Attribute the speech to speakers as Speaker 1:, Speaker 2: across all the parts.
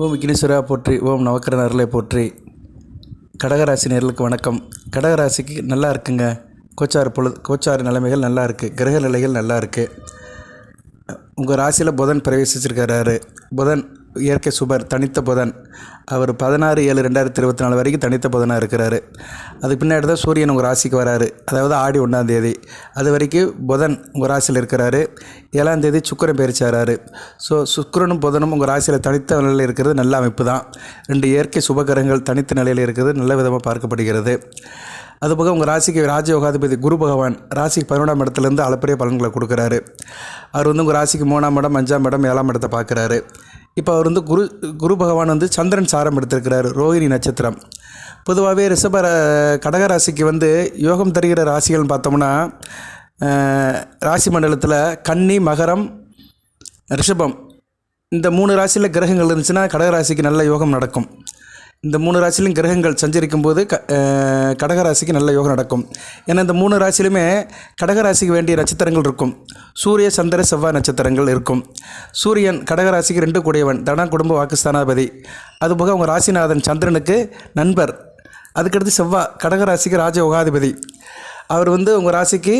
Speaker 1: ஓம் விக்னேஸ்வரா போற்றி, ஓம் நவக்கிரக அருளை போற்றி. கடகராசி நேயர்களுக்கு வணக்கம். கடகராசிக்கு நல்லா இருக்குங்க. கோச்சார நிலைமைகள் நல்லா இருக்குது. கிரக நிலைகள் நல்லா இருக்குது. உங்கள் ராசியில் புதன் பிரவேசிச்சிருக்கிறாரு. புதன் இயற்கை சுபர், தனித்த புதன். அவர் 16/7/2024 வரைக்கும் தனித்த புதனாக இருக்கிறாரு. அதுக்கு பின்னாடி தான் சூரியன் உங்கள் ராசிக்கு வராரு. அதாவது ஆடி 1ஆம் தேதி. அது வரைக்கும் புதன் உங்கள் ராசியில் இருக்கிறாரு. 7ஆம் தேதி சுக்கிரன் பயிற்சியாகிறாரு. ஸோ சுக்கிரனும் புதனும் உங்கள் ராசியில் தனித்த நிலையில் இருக்கிறது நல்ல அமைப்பு தான். 2 இயற்கை சுபகிரகங்கள் தனித்த நிலையில் இருக்கிறது நல்ல விதமாக பார்க்கப்படுகிறது. அதுபோக உங்கள் ராசிக்கு ராஜயோகாதிபதி குரு பகவான் ராசிக்கு 11ஆம் இடத்துலேருந்து அளப்பரிய பலன்களை கொடுக்குறாரு. அவர் உங்கள் ராசிக்கு 3ஆம் இடம், 5ஆம் இடம், 7ஆம் இடத்தை பார்க்குறாரு. இப்போ அவர் குரு பகவான் சந்திரன் சாரம் எடுத்திருக்கிறார். ரோஹிணி நட்சத்திரம். பொதுவாகவே கடகராசிக்கு யோகம் தருகிற ராசிகள்னு பார்த்தோம்னா ராசி மண்டலத்தில் கன்னி, மகரம், ரிஷபம் இந்த 3 ராசியில் கிரகங்கள் இருந்துச்சுன்னா கடகராசிக்கு நல்ல யோகம் நடக்கும். இந்த 3 ராசிலையும் கிரகங்கள் சஞ்சரிக்கும் போது கடகராசிக்கு நல்ல யோகம் நடக்கும். ஏன்னா இந்த 3 ராசிலுமே கடகராசிக்கு வேண்டிய நட்சத்திரங்கள் இருக்கும். சூரிய, சந்திர, செவ்வாய் நட்சத்திரங்கள் இருக்கும். சூரியன் கடகராசிக்கு 2 கூடியவன், தன, குடும்ப, வாக்குஸ்தானாதிபதி. அதுபோக அவங்க ராசிநாதன் சந்திரனுக்கு நண்பர். அதுக்கடுத்து செவ்வாய் கடகராசிக்கு ராஜயோகாதிபதி. அவர் உங்கள் ராசிக்கு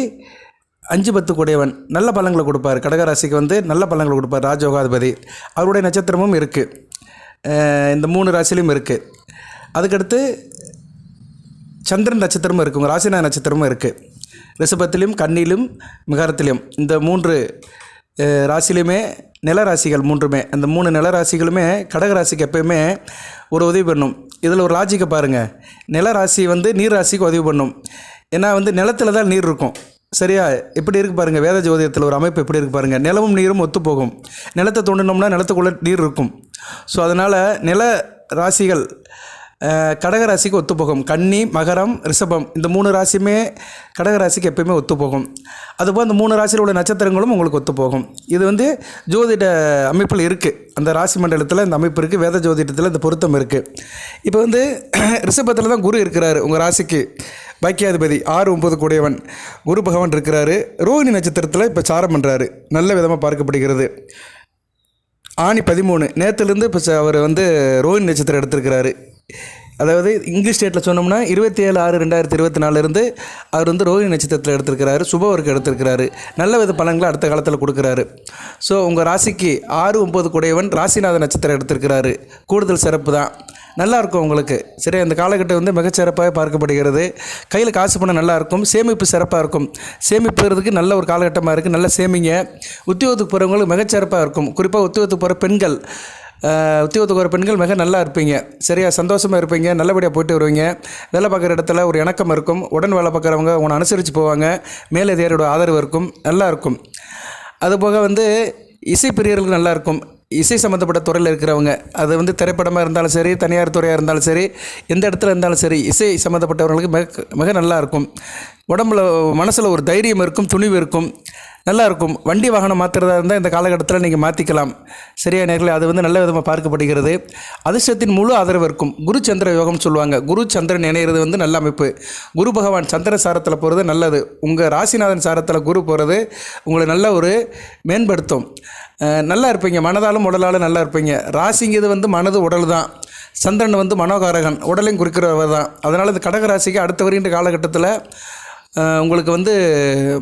Speaker 1: 5-10 கூடியவன், நல்ல பலன்களை கொடுப்பார். கடகராசிக்கு நல்ல பலன்களை கொடுப்பார் ராஜயோகாதிபதி. அவருடைய நட்சத்திரமும் இருக்குது. இந்த 3 ராசிலையும் இருக்குது. அதுக்கடுத்து சந்திரன் நட்சத்திரமும் இருக்குது. உங்கள் ராசிநாத நட்சத்திரமும் இருக்குது. ரிஷபத்திலையும், கன்னியிலும், மிகாரத்திலையும் இந்த 3 ராசிலையுமே நிலராசிகள் 3மே. அந்த 3 நிலராசிகளுமே கடகராசிக்கு எப்போயுமே ஒரு உதவி பண்ணும். இதில் ஒரு லாஜிக்கை பாருங்கள். நிலராசி நீர் ராசிக்கு உதவி பண்ணும். ஏன்னா நிலத்தில் தான் நீர் இருக்கும். சரியா? எப்படி இருக்குது பாருங்கள். வேத ஜோதிடத்தில் ஒரு அமைப்பு எப்படி இருக்குது பாருங்கள். நிலமும் நீரும் ஒத்து போகும். நிலத்தை தோண்டினோம்னா நிலத்துக்குள்ளே நீர் இருக்கும். ஸோ அதனால் நில ராசிகள் கடகராசிக்கு ஒத்துப்போகும். கன்னி, மகரம், ரிஷபம் இந்த 3 ராசியுமே கடகராசிக்கு எப்போயுமே ஒத்துப்போகும். அதுபோல் அந்த 3 ராசியில் உள்ள நட்சத்திரங்களும் உங்களுக்கு ஒத்துப்போகும். இது ஜோதிட அமைப்பில் இருக்குது. அந்த ராசி மண்டலத்தில் இந்த அமைப்பு இருக்குது. வேத ஜோதிடத்தில் இந்த பொருத்தம் இருக்குது. இப்போ ரிஷபத்தில் தான் குரு இருக்கிறாரு. உங்கள் ராசிக்கு பாக்கியாதிபதி 6-9 கூடியவன் குரு பகவான் இருக்கிறாரு. ரோஹிணி நட்சத்திரத்தில் இப்போ சாரம் பண்ணுறாரு. நல்ல விதமாக பார்க்கப்படுகிறது. ஆணி 13 நேற்றுலேருந்து இப்போ அவர் ரோஹிணி நட்சத்திரம் எடுத்திருக்கிறாரு. அதாவது இங்கிலீஷ் டேட்டில் சொன்னோம்னா 27/6/2024 அவர் ரோஹிணி நட்சத்திரத்தில் எடுத்திருக்கிறாரு. சுபவருக்கு எடுத்திருக்கிறாரு. நல்ல வித பலன்களை அடுத்த காலத்தில் கொடுக்குறாரு. ஸோ உங்கள் ராசிக்கு 6-9 கூடையவன் ராசிநாத நட்சத்திரம் எடுத்திருக்கிறாரு. கூடுதல் சிறப்பு தான். நல்லாயிருக்கும் உங்களுக்கு. சரி, அந்த காலகட்டம் மிகச்சிறப்பாக பார்க்கப்படுகிறது. கையில் காசு பணம் நல்லாயிருக்கும். சேமிப்பு சிறப்பாக இருக்கும். சேமிப்புறதுக்கு நல்ல ஒரு காலகட்டமாக இருக்குது. நல்லா சேமிங்க. உத்தியோகத்துக்கு போகிறவங்களுக்கு மிகச்சிறப்பாக இருக்கும். குறிப்பாக உத்தியோகத்துக்கு போகிற பெண்கள் மிக நல்லா இருப்பீங்க. சரியா? சந்தோஷமாக இருப்பீங்க. நல்லபடியாக போயிட்டு வருவீங்க. வேலை பார்க்குற இடத்துல ஒரு இணக்கம் இருக்கும். உடன் வேலை பார்க்குறவங்க உங்களை அனுசரித்து போவாங்க. மேலதிகாரியோட ஆதரவு இருக்கும். நல்லாயிருக்கும். அதுபோக இசை பிரியர்களுக்கு நல்லாயிருக்கும். இசை சம்மந்தப்பட்ட துறையில் இருக்கிறவங்க, அது திரைப்படமாக இருந்தாலும் சரி, தனியார் துறையாக இருந்தாலும் சரி, எந்த இடத்துல இருந்தாலும் சரி, இசை சம்மந்தப்பட்டவர்களுக்கு மிக நல்லா இருக்கும். உடம்புல மனசில் ஒரு தைரியம் இருக்கும், துணிவு இருக்கும், நல்லாயிருக்கும். வண்டி வாகனம் மாற்றுறதா இருந்தால் இந்த காலகட்டத்தில் நீங்கள் மாற்றிக்கலாம். சரியா நேர்களே? அது நல்ல விதமாக பார்க்கப்படுகிறது. அதிர்ஷ்டத்தின் முழு ஆதரவு இருக்கும். குரு சந்திர யோகம் சொல்லுவாங்க. குரு சந்திரன் இணையிறது நல்ல அமைப்பு. குரு பகவான் சந்திர சாரத்தில் போகிறது நல்லது. உங்கள் ராசிநாதன் சாரத்தில் குரு போகிறது உங்களை நல்ல ஒரு மேம்படுத்தும். நல்லா இருப்பீங்க. மனதாலும் உடலாலும் நல்லா இருப்பீங்க. ராசிங்கிறது மனது உடல் தான். சந்திரன் மனோகாரகன், உடலையும் குறிக்கிறவர் தான். அதனால் இந்த கடகராசிக்கு அடுத்த வருகின்ற காலகட்டத்தில் உங்களுக்கு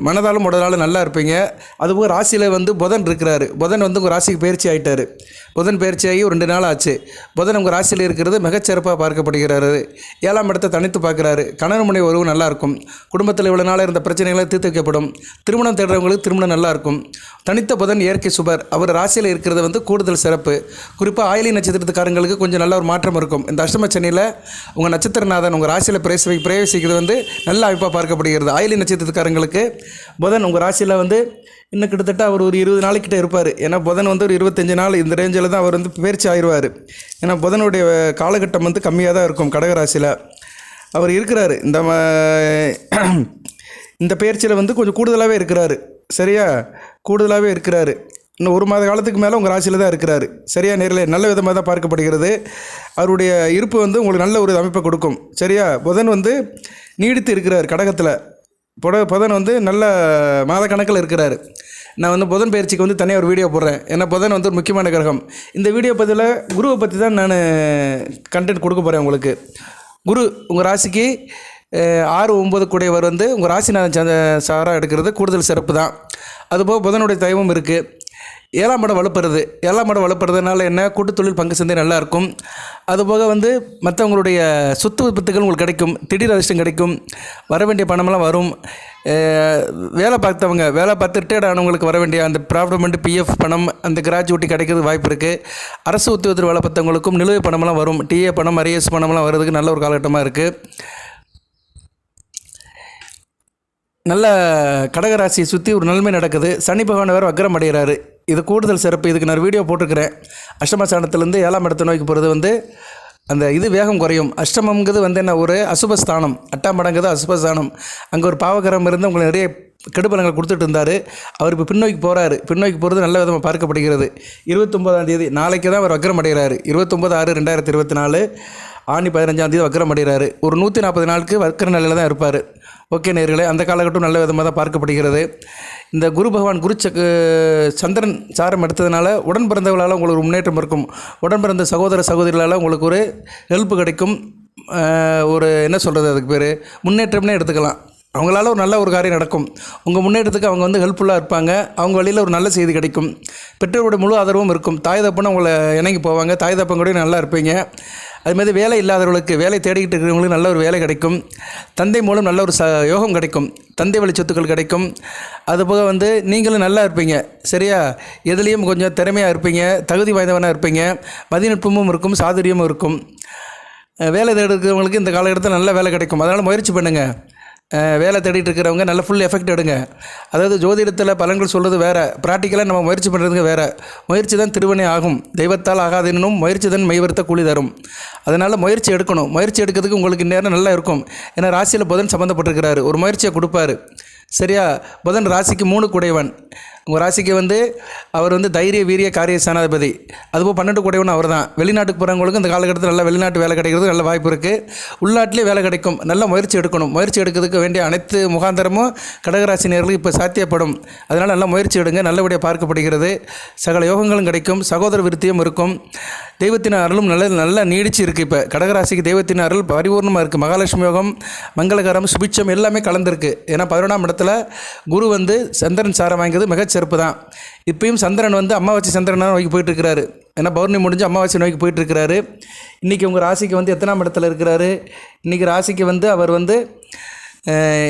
Speaker 1: மனதாலும் உடலாலும் நல்லா இருப்பீங்க. அதுபோக ராசியில் புதன் இருக்கிறாரு. புதன் உங்கள் ராசிக்கு பயிற்சி ஆகிட்டார். புதன் பயிற்சியாகி ஒரு 2 நாள் ஆச்சு. புதன் உங்கள் ராசியில் இருக்கிறது மிகச்சிறப்பாக பார்க்கப்படுகிறாரு. 7ஆம் இடத்தை தனித்து பார்க்குறாரு. கணவன் மனைவி உறவு நல்லாயிருக்கும். குடும்பத்தில் இவ்வளோ நாளாக இருந்த பிரச்சனைகளை தீர்த்து வைக்கப்படும். திருமணம் தேடுறவங்களுக்கு திருமணம் நல்லாயிருக்கும். தனித்த புதன் இயற்கை சுபர். அவர் ராசியில் இருக்கிறது கூடுதல் சிறப்பு. குறிப்பாக ஆயிலி நட்சத்திரத்துக்காரங்களுக்கு கொஞ்சம் நல்ல ஒரு மாற்றம் இருக்கும். இந்த அஷ்டம சனியில் உங்கள் நட்சத்திரநாதன் உங்கள் ராசியில் பிரவேசிக்கிறது நல்ல அமைப்பாக பார்க்கப்படுகிறது. ஆயிலி நட்சத்திரத்துக்காரங்களுக்கு புதன் உங்கள் ராசியில் இன்னும் கிட்டத்தட்ட அவர் ஒரு 20 நாளைக்கிட்ட இருப்பார். ஏன்னா புதன் ஒரு 25 நாள் இந்த ரேஞ்சில் தான் அவர் பயிற்சி ஆயிடுவார். ஏன்னா புதனுடைய காலகட்டம் கம்மியாக தான் இருக்கும் கடகராசியில். அவர் இருக்கிறாரு. இந்த பயிற்சியில் கொஞ்சம் கூடுதலாகவே இருக்கிறாரு. சரியா? கூடுதலாகவே இருக்கிறாரு. இன்னும் 1 மாத காலத்துக்கு மேலே உங்கள் ராசியில் தான் இருக்கிறாரு. சரியா நேரில்? நல்ல விதமாக தான் பார்க்கப்படுகிறது. அவருடைய இருப்பு உங்களுக்கு நல்ல ஒரு அமைப்பை கொடுக்கும். சரியா? புதன் நீடித்து இருக்கிறார் கடகத்தில். புதன் வந்து நல்ல மாதக்கணக்கில் இருக்கிறாரு. நான் வந்து புதன் பயிற்சிக்கு வந்து தனியாக ஒரு வீடியோ போடுறேன். ஏன்னா புதன் வந்து ஒரு முக்கியமான கிரகம். இந்த வீடியோ பதிவில் குருவை பற்றி தான் நான் கண்டென்ட் கொடுக்க போகிறேன் உங்களுக்கு. குரு உங்கள் ராசிக்கு 6, 9 கூடையவர் வந்து உங்கள் ராசிநாதன் சாராக எடுக்கிறது கூடுதல் சிறப்பு தான். அதுபோக புதனுடைய தெய்வம் இருக்குது. 7ஆம் இடம் வலுப்படுறது. 7ஆம் இடம் வலுப்படுறதுனால என்ன, கூட்டு தொழில் பங்கு சந்தை நல்லாயிருக்கும். அதுபோக வந்து மற்றவங்களுடைய சொத்து விபத்துகள் உங்களுக்கு கிடைக்கும், திடீர் அதிர்ஷ்டம் கிடைக்கும், வர வேண்டிய பணமெல்லாம் வரும். வேலை பார்த்து ரிட்டையர்ட் ஆனவங்களுக்கு வர வேண்டிய அந்த ப்ராவிடமெண்ட், பிஎஃப் பணம், அந்த கிராஜுவிட்டி கிடைக்கிறது வாய்ப்பு இருக்குது. அரசு உத்தியோகத்தில் வேலை பார்த்தவங்களுக்கும் நிலுவை பணமெல்லாம் வரும். டிஏ பணம், அரியஸ் பணமெல்லாம் வர்றதுக்கு நல்ல ஒரு காலகட்டமாக இருக்குது. நல்ல கடகராசியை சுற்றி ஒரு நன்மை நடக்குது. சனி பகவான் வேறு வக்ரம் அடைகிறாரு. இது கூடுதல் சிறப்பு. இதுக்கு நான் வீடியோ போட்டிருக்கிறேன். அஷ்டமஸ்தானத்துலேருந்து 7ஆம் இடத்தை நோக்கி போகிறது வந்து அந்த இது வேகம் குறையும். அஷ்டமங்கிறது வந்து என்ன, ஒரு அசுபஸ்தானம். 8ஆம் இடங்கிறது அசுபஸ்தானம். அங்கே ஒரு பாவகரம் இருந்து உங்களுக்கு நிறைய கெடுபலங்கள் கொடுத்துட்டு இருந்தார். அவர் இப்போ பின்னோக்கி போகிறாரு. பின்னோக்கி போகிறது நல்ல விதமாக பார்க்கப்படுகிறது. 29ஆம் தேதி நாளைக்கு தான் அவர் வக்ரம் அடைகிறாரு. 29/6/2024 ஆணி 15ஆம் தேதி வக்ரம் அடைகிறாரு. ஒரு 140 நாளுக்கு வக்ர நிலையில் தான் இருப்பார். ஓகே நேயர்களே, அந்த காலகட்டம் நல்ல விதமாக தான் பார்க்கப்படுகிறது. இந்த குரு பகவான் சந்திரன் சாரம் எடுத்ததுனால உடன் பிறந்தவர்களால் உங்களுக்கு ஒரு முன்னேற்றம் இருக்கும். உடன் பிறந்த சகோதர சகோதரிகளால் உங்களுக்கு ஒரு ஹெல்ப் கிடைக்கும். ஒரு என்ன சொல்கிறது, அதுக்கு பேர் முன்னேற்றம்னே எடுத்துக்கலாம். அவங்களால ஒரு நல்ல ஒரு காரியம் நடக்கும். உங்கள் முன்னேற்றத்துக்கு அவங்க வந்து ஹெல்ப்ஃபுல்லாக இருப்பாங்க. அவங்க வழியில் ஒரு நல்ல செய்தி கிடைக்கும். பெற்றோருடைய முழு ஆதரவும் இருக்கும். தாய் தப்பனும் உங்களை இணங்கி போவாங்க. தாய் தப்பன் கூட நல்லா இருப்பீங்க. அதுமாதிரி வேலை இல்லாதவர்களுக்கு, வேலை தேடிக்கிட்டு இருக்கிறவங்களுக்கு நல்ல ஒரு வேலை கிடைக்கும். தந்தை மூலம் நல்ல ஒரு யோகம் கிடைக்கும். தந்தை வழி சொத்துக்கள் கிடைக்கும். அதுபோக வந்து நீங்களும் நல்லா இருப்பீங்க. சரியா, எதுலேயும் கொஞ்சம் திறமையாக இருப்பீங்க, தகுதி வாய்ந்தவனாக இருப்பீங்க. மதிநுட்பமும் இருக்கும், சாதுரியமும் இருக்கும். வேலை தேடுறவங்களுக்கு இந்த காலகட்டத்தில் நல்ல வேலை கிடைக்கும். அதனால் முயற்சி பண்ணுங்கள். வேலை தேடிட்டு இருக்கிறவங்க நல்ல ஃபுல் எஃபெக்ட் எடுங்க. அதாவது ஜோதிடத்தில் பலன்கள் சொல்கிறது வேறு, ப்ராக்டிக்கலாக நம்ம முயற்சி பண்ணுறதுங்க வேறு. முயற்சி தான் திருவினை ஆகும், தெய்வத்தால் ஆகாதுன்னும் முயற்சி தான் மெய்வருத்த கூலி தரும். அதனால் முயற்சி எடுக்கணும். முயற்சி எடுக்கிறதுக்கு உங்களுக்கு நேரம் நல்லா இருக்கும். ஏன்னா ராசியில் புதன் சம்மந்தப்பட்டிருக்கிறாரு. ஒரு முயற்சியை கொடுப்பாரு. சரியா, புதன் ராசிக்கு 3 கூடையவன். உங்கள் ராசிக்கு வந்து அவர் வந்து தைரிய வீரிய காரிய ஸ்தானாதிபதி. அதுபோல் 12 கூடையவன் அவர் தான். வெளிநாட்டுக்கு போகிறவங்களுக்கு இந்த காலகட்டத்தில் நல்ல வெளிநாட்டு வேலை கிடைக்கிறது நல்ல வாய்ப்பு இருக்குது. உள்நாட்டிலே வேலை கிடைக்கும். நல்ல முயற்சி எடுக்கணும். முயற்சி எடுக்கிறதுக்கு வேண்டிய அனைத்து முகாந்தரமும் கடகராசி நேயர்களுக்கு இப்போ சாத்தியப்படும். அதனால் நல்ல முயற்சி எடுங்க. நல்லபடியாக பார்க்கப்படுகிறது. சகல யோகங்களும் கிடைக்கும். சகோதர விருத்தியும் இருக்கும். தெய்வத்தின் அருளும் நல்ல நீடிச்சு இருக்குது. இப்போ கடகராசிக்கு தெய்வத்தின் அருள் பரிபூர்ணமாக இருக்குது. மகாலட்சுமி யோகம், மங்களகரம், சுபிட்சம் எல்லாமே கலந்துருக்கு. ஏன்னா 11ஆம் இடத்துல குரு வந்து சந்திரன் சாரம் வாங்கியது மிகச் சிறப்பு தான். இப்பயும் சந்திரன் வந்து அமாவாசை சந்திரனாக நோக்கி போயிட்டுருக்கிறாரு. ஏன்னா பௌர்ணமி முடிஞ்சு அமாவாசை நோக்கி போயிட்டுருக்கிறாரு. இன்றைக்கி உங்கள் ராசிக்கு வந்து எத்தனாம் இடத்துல இருக்கிறாரு? இன்றைக்கி ராசிக்கு வந்து அவர் வந்து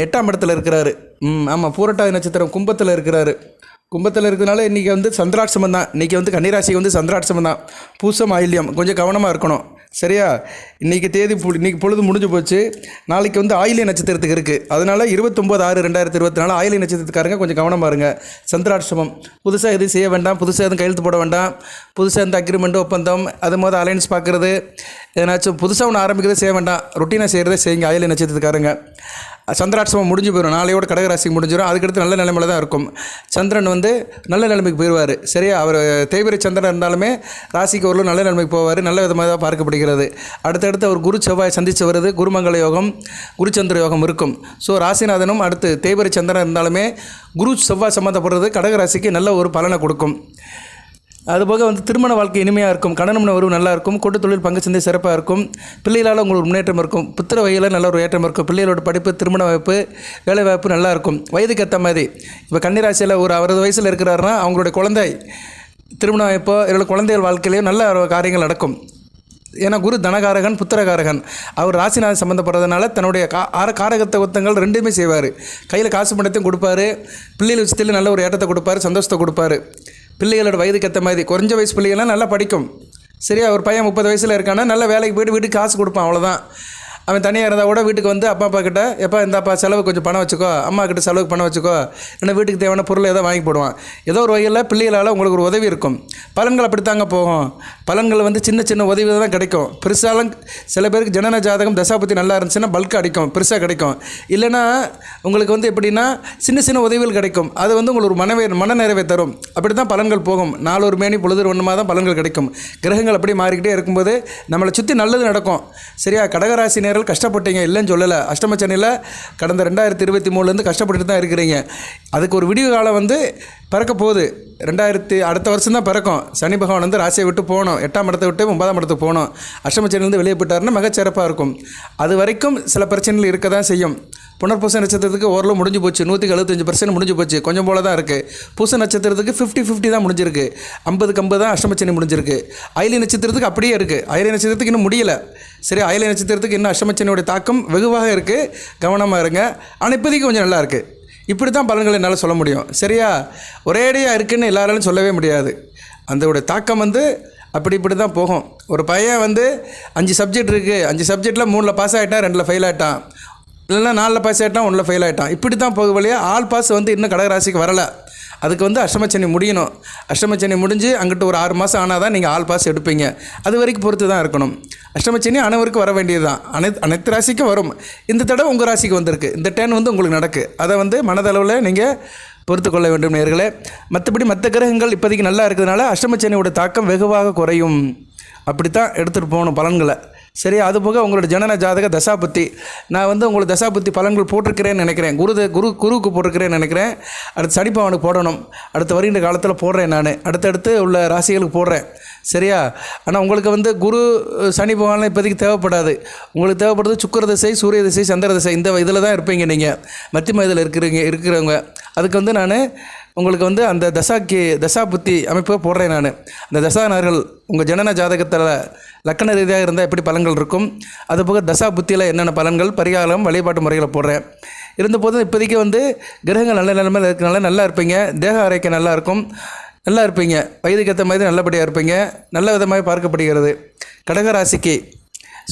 Speaker 1: 8ஆம் இடத்துல இருக்கிறாரு. ஆமாம், பூரட்டாதி நட்சத்திரம் கும்பத்தில் இருக்கிறாரு. கும்பத்தில் இருக்கிறதுனால இன்றைக்கி வந்து சந்திராட்சமம் தான். இன்றைக்கி வந்து கன்னிராசிக்கு வந்து சந்திராட்சமம் தான். பூசம், ஆயில்யம் கொஞ்சம் கவனமாக இருக்கணும். சரியா, இன்றைக்கி இன்றைக்கி பொழுது முடிஞ்சு போச்சு. நாளைக்கு வந்து ஆயிலிய நட்சத்திரத்துக்கு இருக்குது. அதனால் 29/6/2024 ஆயிலிய நட்சத்திரத்துக்காரங்க கொஞ்சம் கவனமாக இருங்க. சந்திராட்சமம். புதுசாக எதுவும் செய்ய வேண்டாம். புதுசாக எதுவும் கையெழுத்து போட வேண்டாம். புதுசாக எந்த அக்ரிமெண்ட்டு, ஒப்பந்தம், அது மாதிரி அலையன்ஸ் பார்க்குறது, ஏதாச்சும் புதுசாக ஒன்று ஆரம்பிக்கிறதே செய்ய வேண்டாம். ரொட்டீனாக செய்கிறதே செய்யுங்க ஆயிலிய நட்சத்திரத்துக்காரங்க. சந்திராட்சமம் முடிஞ்சு போயிடும். நாளையோட கடகராசிக்கு முடிஞ்சிடும். அதுக்கடுத்து நல்ல நிலைமையில் தான் இருக்கும். சந்திரன் வந்து நல்ல நிலைமைக்கு போயிடுவார். சரியா, அவர் தேய்பிரை சந்திரன் இருந்தாலுமே ராசிக்கு ஒரு நல்ல நிலைமைக்கு போவார். நல்ல விதமாக தான் பார்க்கப்படுகிறது. அடுத்தடுத்து அவர் குரு செவ்வாய் சந்தித்து வருது. குருமங்கள யோகம், குருச்சந்திர யோகம் இருக்கும். ஸோ ராசிநாதனும் அடுத்து தேய்பிரை சந்திரன் இருந்தாலுமே குரு செவ்வாய் சம்மந்தப்படுறது கடகராசிக்கு நல்ல ஒரு பலனை கொடுக்கும். அதுபோக வந்து திருமண வாழ்க்கை இனிமையாக இருக்கும். கடன் உறவு நல்லா இருக்கும். கூட்டு தொழில் பங்கு சந்தை சிறப்பாக இருக்கும். பிள்ளைகளால் உங்களுக்கு முன்னேற்றம் இருக்கும். புத்திர வகையில் நல்ல ஒரு ஏற்றம் இருக்கும். பிள்ளைகளோட படிப்பு, திருமண வாய்ப்பு, வேலை வாய்ப்பு நல்லா இருக்கும். வயதுக்கு ஏற்ற மாதிரி இப்போ கன்னிராசியில் ஒரு 60 வயசில் இருக்கிறாருன்னா அவங்களுடைய குழந்தை திருமண வாய்ப்போ இல்லை குழந்தைகள் வாழ்க்கையிலேயும் நல்ல காரியங்கள் நடக்கும். ஏன்னா குரு தனகாரகன், புத்திரகாரகன். அவர் ராசிநாதன் சம்மந்தப்படுறதுனால தன்னுடைய காரகத்துவங்கள் ரெண்டுமே செய்வார். கையில் காசு பணத்தையும் கொடுப்பாரு. பிள்ளைகள் விஷயத்தில் நல்ல ஒரு ஏற்றத்தை கொடுப்பாரு, சந்தோஷத்தை கொடுப்பாரு. பிள்ளைகளோட வயதுக்கு ஏற்ற மாதிரி குறைஞ்ச வயசு பிள்ளைகள்லாம் நல்லா படிக்கும். சரியா, ஒரு பையன் 30 வயசில் இருக்கானா நல்ல வேலைக்கு போய்ட்டு வீட்டுக்கு காசு கொடுப்பான். அவ்வளோதான். அவன் தனியாக இருந்தால் கூட வீட்டுக்கு வந்து அப்பா கிட்ட எப்போ இந்தாப்பா செலவு கொஞ்சம் பணம் வச்சுக்கோ, அம்மா கிட்ட செலவுக்கு பணம் வச்சுக்கோ, ஏன்னா வீட்டுக்கு தேவையான பொருள் ஏதோ வாங்கி போடுவான். ஏதோ ஒரு வகையில் பிள்ளைகளால் உங்களுக்கு ஒரு உதவி இருக்கும். பலன்கள் அப்படித்தாங்க போகும். பலன்கள் வந்து சின்ன சின்ன உதவி தான் கிடைக்கும். பெருசாலும் சில பேருக்கு ஜனன ஜாதகம் தசாபத்தி நல்லா இருந்துச்சுன்னா பல்காக அடிக்கும், பெருசாக கிடைக்கும். இல்லைனா உங்களுக்கு வந்து எப்படின்னா சின்ன சின்ன உதவிகள் கிடைக்கும். அது வந்து உங்களுக்கு ஒரு மன நிறைவை தரும். அப்படி தான் பலன்கள் போகும். நாலொரு மேனி பொழுது ஒன்றுமா தான் பலன்கள் கிடைக்கும். கிரகங்கள் அப்படி மாறிக்கிட்டே இருக்கும்போது நம்மளை சுற்றி நல்லது நடக்கும். சரியா, கடகராசி நேரில் கஷ்டப்பட்டீங்க, இல்லைன்னு சொல்லலை. அஷ்டம சனியில் கடந்த 2023 கஷ்டப்பட்டு தான் இருக்கிறீங்க. அதுக்கு ஒரு விடிவு காலம் வந்து பிறக்க போகுது. அடுத்த வருஷம் தான் பிறக்கும். சனி பகவான் வந்து ராசியை விட்டு போகணும், 8ஆம் இடத்தை விட்டு 9ஆம் இடத்துக்கு போகணும். அஷ்டம சனியிலேருந்து வெளியே போயிட்டாருன்னா மிகச்சிறப்பாக இருக்கும். அது வரைக்கும் சில பிரச்சனைகள் இருக்க தான் செய்யும். புனர்பூச நட்சத்திரத்துக்கு ஓரளவு முடிஞ்சு போச்சு, 175% முடிஞ்சு போச்சு, கொஞ்சம் போல தான் இருக்குது. பூச நட்சத்திரத்துக்கு 50-50 தான் முடிஞ்சிருக்கு, 50-50 தான் அஷ்டமச்சனி முடிஞ்சிருக்கு. அயலி நட்சத்திரத்துக்கு அப்படியே இருக்குது. அயலி நட்சத்திரத்துக்கு இன்னும் முடியலை. சரி, அயலி நட்சத்திரத்துக்கு இன்னும் அஷ்டமச்சனியோட தாக்கம் வெகுவாக இருக்குது, கவனமாக இருங்க. ஆனால் இப்போதைக்கு கொஞ்சம் நல்லா இருக்குது. இப்படி தான் பலன்களை என்னால் சொல்ல முடியும். சரியா, ஒரேடியாக இருக்குதுன்னு எல்லாராலும் சொல்லவே முடியாது. அதோடைய தாக்கம் வந்து இப்படி தான் போகும். ஒரு பையன் வந்து 5 சப்ஜெக்ட் இருக்குது, 5 சப்ஜெக்டில் 3ல் பாஸ் ஆகிட்டான், 2ல் ஃபெயில் ஆகிட்டான், இல்லைன்னா 4ல் பாஸ் ஆகிட்டான், 1ல் ஃபெயில் ஆகிட்டான். இப்படி தான் போக வழியா ஆல் பாஸ் வந்து இன்னும் கடகராசிக்கு வரலை. அதுக்கு வந்து அஷ்டமச்சனி முடியணும். அஷ்டமச்சனி முடிஞ்சு அங்கிட்டு ஒரு 6 மாதம் ஆனால் தான் நீங்கள் ஆல் பாஸ் எடுப்பீங்க. அது வரைக்கும் பொறுத்து தான் இருக்கணும். அஷ்டமச்சனி அனைவருக்கும் வர வேண்டியது தான், அனைத்து ராசிக்கும் வரும். இந்த தடவை உங்கள் ராசிக்கு வந்திருக்கு. இந்த டேன் வந்து உங்களுக்கு நடக்கு. அதை வந்து மனதளவில் நீங்கள் பொறுத்து கொள்ள வேண்டும் நேயர்களே. மற்றபடி மற்ற கிரகங்கள் இப்போதைக்கு நல்லா இருக்கிறதுனால அஷ்டமச்சனியோட தாக்கம் வெகுவாக குறையும். அப்படித்தான் எடுத்துகிட்டு போகணும் பலன்களை. சரி, அதுபோக உங்களோட ஜனன ஜாதக தசாபுத்தி, நான் வந்து உங்களுக்கு தசாபுத்தி பலன்கள் போட்டிருக்கிறேன்னு நினைக்கிறேன். குருவுக்கு போட்டிருக்கிறேன்னு நினைக்கிறேன். அடுத்து சனி பகவானுக்கு போடணும். அடுத்து வருகின்ற காலத்தில் போடுறேன். நான் அடுத்தடுத்து உள்ள ராசிகளுக்கு போடுறேன். சரியா, ஆனால் உங்களுக்கு வந்து குரு சனி பகவான்லாம் இப்போதைக்கு தேவைப்படாது. உங்களுக்கு தேவைப்படுறது சுக்கிர திசை, சூரிய திசை, சந்திர திசை. இந்த இதில் தான் இருப்பீங்க நீங்கள், மத்தியம இதில் இருக்கிறவங்க. அதுக்கு வந்து நான் உங்களுக்கு வந்து அந்த தசா புத்தி அமைப்பை போடுறேன். நான் அந்த தசானர்கள் உங்கள் ஜனன ஜாதகத்தில் லக்கண ரீதியாக இருந்தால் எப்படி பலன்கள் இருக்கும், அதுபோக தசா புத்தியில் என்னென்ன பலன்கள், பரிகாரம், வழிபாட்டு முறைகளை போடுறேன். இருந்தபோதும் இப்போதைக்கு வந்து கிரகங்கள் நல்ல நிலைமையில் இருக்கிறனால நல்லா இருப்பீங்க. தேக ஆரோக்கியம் நல்லா இருக்கும், நல்லா இருப்பீங்க. வயதுக்கு ஏற்ற மாதிரி நல்லபடியாக இருப்பீங்க. நல்ல விதமாக பார்க்கப்படுகிறது. கடகராசிக்கு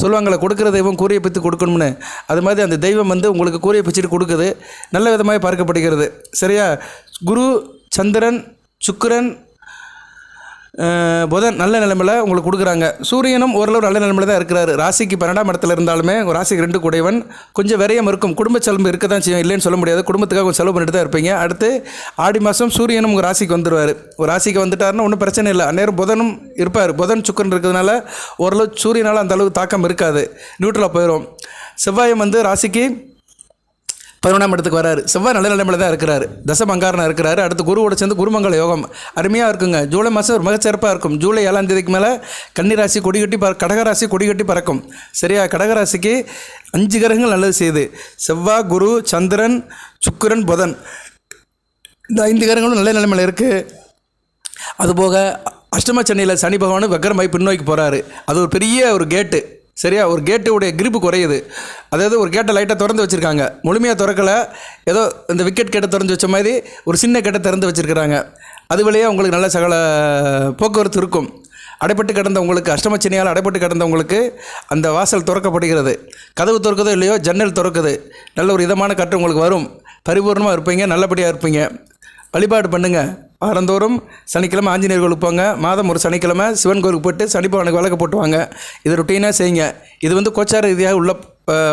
Speaker 1: சொல்லுவாங்களே, கொடுக்குற தெய்வம் கூரையை பித்து கொடுக்கணும்னு, அது மாதிரி அந்த தெய்வம் வந்து உங்களுக்கு கூரையை பிச்சுட்டு கொடுக்குது. நல்ல விதமாக பார்க்கப்படுகிறது. சரியா, குரு, சந்திரன், சுக்கிரன், புதன் நல்ல நிலைமையில் உங்களுக்கு கொடுக்குறாங்க. சூரியனும் ஓரளவு நல்ல நிலைமையில் தான் இருக்கிறாரு. ராசிக்கு 12ஆம் இடத்துல இருந்தாலுமே ராசிக்கு 2 கூடையவன். கொஞ்சம் விரயம் இருக்கும், குடும்ப செலவு இருக்க தான் செய்யும், இல்லைன்னு சொல்ல முடியாது. குடும்பத்துக்காக கொஞ்சம் செலவு பண்ணிட்டு தான் இருப்பீங்க. அடுத்து ஆடி மாதம் சூரியனும் உங்கள் ராசிக்கு வந்துடுவார். ஒரு ராசிக்கு வந்துட்டாருன்னா ஒன்றும் பிரச்சனை இல்லை. அந்நேரம் புதனும் இருப்பார். புதன் சுக்கிரன் இருக்கிறதுனால ஓரளவு சூரியனால் அந்த அளவுக்கு தாக்கம் இருக்காது, நியூட்ரலாக போயிடும். செவ்வாயம் வந்து ராசிக்கு 11ஆம் இடத்துக்கு வராரு. செவ்வாய் நல்ல நிலைமையில் தான் இருக்கிறாரு, தசமங்காரனாக இருக்கிறாரு. அடுத்து குருவோட சேர்ந்து குருமங்கல யோகம் அருமையாக இருக்குங்க. ஜூலை மாதம் ஒரு மிகச்சிறப்பாக இருக்கும். ஜூலை 7ஆம் தேதிக்கு மேலே கன்னிராசி கொடிகட்டி கடகராசி கொடிகட்டி பறக்கும். சரியா, கடகராசிக்கு 5 கிரகங்கள் நல்லது செய்யுது. செவ்வாய், குரு, சந்திரன், சுக்கிரன், புதன், இந்த 5 கிரகங்களும் நல்ல நிலைமையில் இருக்குது. அதுபோக அஷ்டம சனியில் சனி பகவான் வக்கரமாய் பின்னோக்கி போகிறாரு. அது ஒரு பெரிய ஒரு கேட்டு. சரியா, ஒரு கேட்டுடைய கிரிப்பு குறையுது. அதாவது ஒரு கேட்டை லைட்டாக திறந்து வச்சுருக்காங்க, முழுமையாக திறக்கலை. ஏதோ இந்த விக்கெட் கேட்டை திறந்து வச்ச மாதிரி ஒரு சின்ன கேட்டை திறந்து வச்சுருக்கிறாங்க. அது வழியாக உங்களுக்கு நல்ல சகல போக்குவரத்து இருக்கும். அடைப்பட்டு கிடந்தவங்களுக்கு, அஷ்டமச்சனியால் அடைப்பட்டு கிடந்தவங்களுக்கு அந்த வாசல் திறக்கப்படுகிறது. கதவு திறக்குதோ இல்லையோ, ஜன்னல் திறக்குது. நல்ல ஒரு இதமான காற்று உங்களுக்கு வரும். பரிபூர்ணமாக இருப்பீங்க, நல்லபடியாக இருப்பீங்க. வழிபாடு பண்ணுங்கள். வாரந்தோறும் சனிக்கிழமை ஆஞ்சநேயர் கோயிலுக்கு போங்க. மாதம் ஒரு சனிக்கிழமை சிவன் கோயிலுக்கு போட்டு சனி பகவானுக்கு விளக்கு போட்டுவாங்க. இது ரொட்டீனாக செய்யுங்க. இது வந்து கோச்சார ரீதியாக உள்ள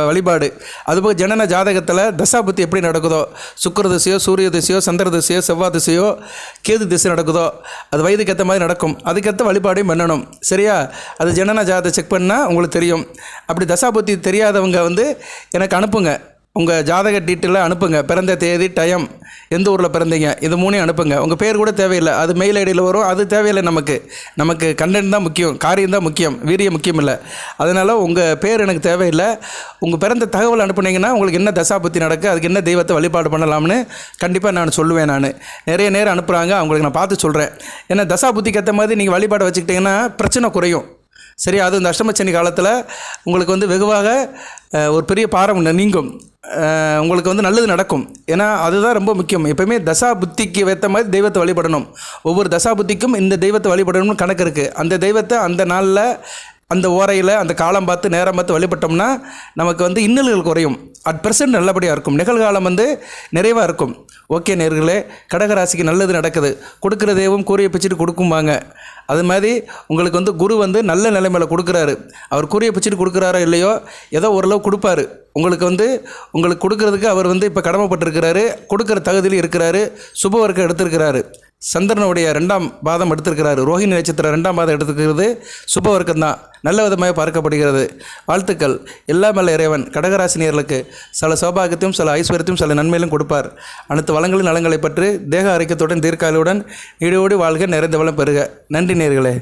Speaker 1: வழிபாடு. அதுபோக ஜனன ஜாதகத்தில் தசாபுத்தி எப்படி நடக்குதோ, சுக்கிர திசையோ, சூரிய திசையோ, சந்திர திசையோ, செவ்வாய் திசையோ, கேது திசை நடக்குதோ, அது வயதுக்கு ஏற்ற மாதிரி நடக்கும். அதுக்கேற்ற வழிபாடையும் பண்ணணும். சரியா, அது ஜனன ஜாதகத்தை செக் பண்ணால் உங்களுக்கு தெரியும். அப்படி தசாபுத்தி தெரியாதவங்க வந்து எனக்கு அனுப்புங்க. உங்கள் ஜாதக டீட்டெயிலாக அனுப்புங்க. பிறந்த தேதி, டைம், எந்த ஊரில் பிறந்தீங்க, இது 3 அனுப்புங்க. உங்கள் பேர் கூட தேவையில்லை, அது மெயில் ஐடியில் வரும். அது தேவையில்லை. நமக்கு கண்டென்ட் தான் முக்கியம், காரியம் தான் முக்கியம், வீரியம் முக்கியம் இல்லை. அதனால் உங்கள் பேர் எனக்கு தேவையில்லை. உங்கள் பிறந்த தகவல் அனுப்புனீங்கன்னா உங்களுக்கு என்ன தசாபுத்தி நடக்கு, அதுக்கு என்ன தெய்வத்தை வழிபாடு பண்ணலாம்னு கண்டிப்பாக நான் சொல்லுவேன். நான் நிறைய நேரம் அனுப்புகிறாங்க, அவங்களுக்கு நான் பார்த்து சொல்கிறேன். ஏன்னா தசாபுத்திக்கு ஏற்ற மாதிரி நீங்கள் வழிபாடு வச்சுக்கிட்டிங்கன்னா பிரச்சனை குறையும். சரி, அது இந்த அஷ்டமச்சனி காலத்தில் உங்களுக்கு வந்து வெகுவாக ஒரு பெரிய பாரம் நீங்கும். உங்களுக்கு வந்து நல்லது நடக்கும். ஏன்னா அதுதான் ரொம்ப முக்கியம். எப்போயுமே தசா புத்திக்கு ஏற்ற மாதிரி தெய்வத்தை வழிபடணும். ஒவ்வொரு தசா புத்திக்கும் இந்த தெய்வத்தை வழிபடணும்னு கணக்கு இருக்குது. அந்த தெய்வத்தை அந்த நாளில், அந்த ஓரையில், அந்த காலம் பார்த்து, நேரம் பார்த்து வழிபட்டோம்னா நமக்கு வந்து இன்னல்கள் குறையும். @% நல்லபடியாக இருக்கும். நிகழ்காலம் வந்து நிறைவாக இருக்கும். ஓகே நேர்களே, கடகராசிக்கு நல்லது நடக்குது. கொடுக்குற தெய்வம் கூரையை பிச்சுட்டு கொடுக்கும்பாங்க. அது மாதிரி உங்களுக்கு வந்து குரு வந்து நல்ல நிலைமையில் கொடுக்குறாரு. அவர் கூரையை பிச்சுட்டு கொடுக்குறாரோ இல்லையோ, ஏதோ ஓரளவு கொடுப்பாரு. உங்களுக்கு கொடுக்கறதுக்கு அவர் வந்து இப்போ கடமைப்பட்டிருக்கிறாரு. கொடுக்குற தகுதியில் இருக்கிறாரு. சுபவர்க்கம் எடுத்திருக்கிறாரு. சந்திரனுடைய 2ஆம் பாதம் எடுத்திருக்கிறாரு. ரோஹிணி நட்சத்திரம் 2ஆம் பாதம் எடுத்துக்கிறது சுபவர்க்கம் தான், நல்ல விதமாக பார்க்கப்படுகிறது. வாழ்த்துக்கள். எல்லாம் வல்ல இறைவன் கடகராசினியர்களுக்கு சில சௌபாகியத்தையும் சில ஐஸ்வர்யத்தையும் சில நன்மையிலும் கொடுப்பார். அனைத்து வளங்களின் நலங்களை பற்றி தேக ஆரோக்கியத்துடன் தீர்க்காயுடன் நீடோடி வாழ்க, நிறைந்த வளம் பெறுக. நன்றி நேயர்களே.